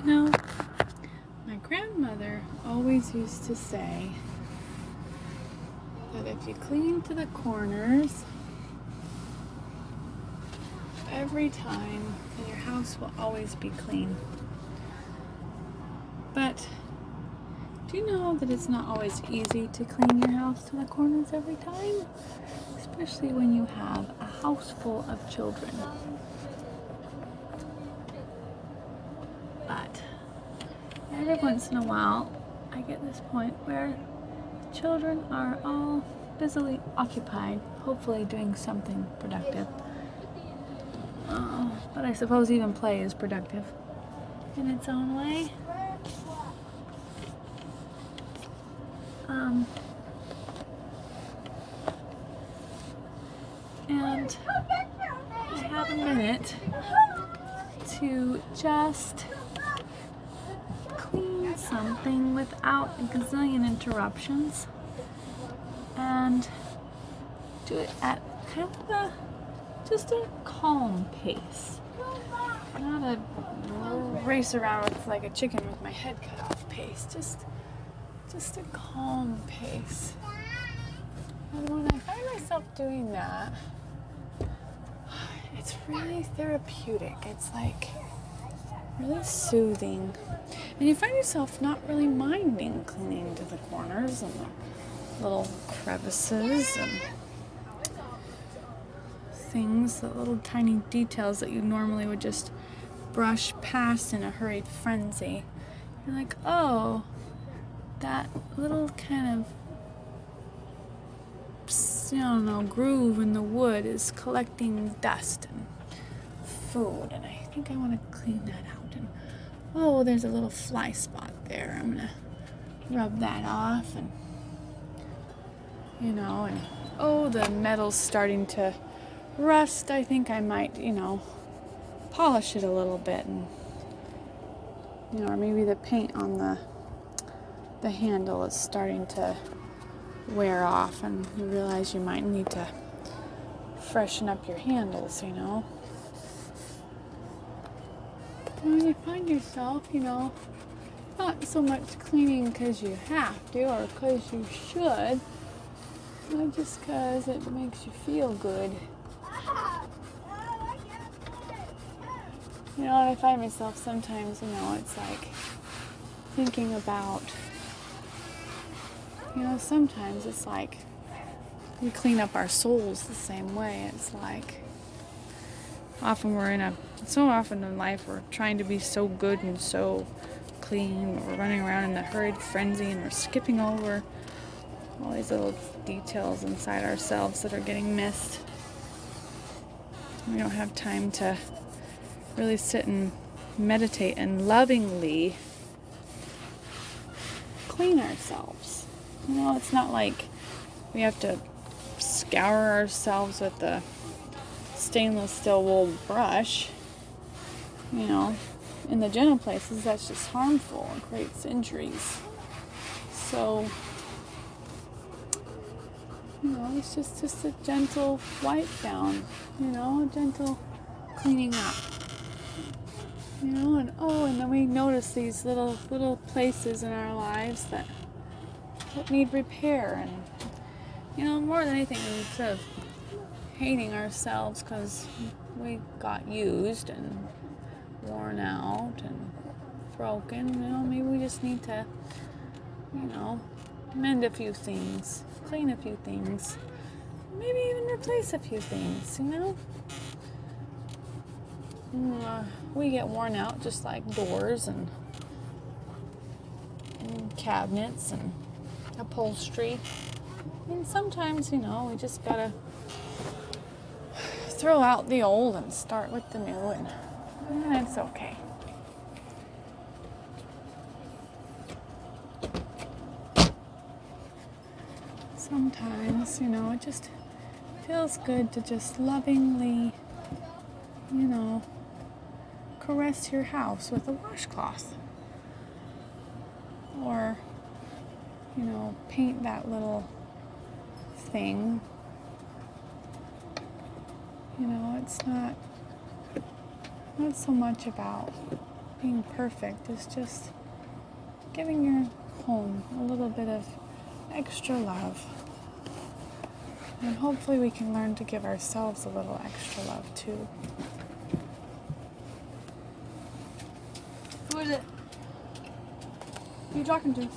No, my grandmother always used to say that if you clean to the corners every time, then your house will always be clean. But do you know that it's not always easy to clean your house to the corners every time? Especially when you have a house full of children. But every once in a while, I get this point where children are all busily occupied, hopefully doing something productive. But I suppose even play is productive in its own way. And I have a minute to just clean something without a gazillion interruptions and do it at kind of just a calm pace. Not a race around with like a chicken with my head cut off pace. Just a calm pace. And when I find myself doing that, it's really therapeutic. It's like really soothing. And you find yourself not really minding cleaning to the corners and the little crevices and things, the little tiny details that you normally would just brush past in a hurried frenzy. You're like, oh, that little kind of, I don't know, groove in the wood is collecting dust and food, and I think I want to clean that out. And oh, there's a little fly spot there. I'm gonna rub that off, and and oh, the metal's starting to rust. I think I might, polish it a little bit, and or maybe the paint on the handle is starting to wear off, and you realize you might need to freshen up your handles, And you find yourself, not so much cleaning because you have to or because you should, but just because it makes you feel good. And I find myself sometimes, it's like thinking about, sometimes it's like we clean up our souls the same way. It's like so often in life we're trying to be so good and so clean. We're running around in a hurried frenzy and we're skipping over all these little details inside ourselves that are getting missed. We don't have time to really sit and meditate and lovingly clean ourselves. It's not like we have to scour ourselves with a stainless steel wool brush. In the gentle places, that's just harmful and creates injuries. So, it's just a gentle wipe down, a gentle cleaning up. And then we notice these little places in our lives that need repair. And, more than anything, instead of hating ourselves because we got used and worn out and broken, maybe we just need to, mend a few things, clean a few things, maybe even replace a few things, we get worn out just like doors and cabinets and upholstery. And sometimes, we just gotta throw out the old and start with the new, and it's okay. Sometimes, it just feels good to just lovingly, caress your house with a washcloth. Or, paint that little thing. It's not so much about being perfect. It's just giving your home a little bit of extra love. And hopefully we can learn to give ourselves a little extra love too. Who is it? Who are you talking to?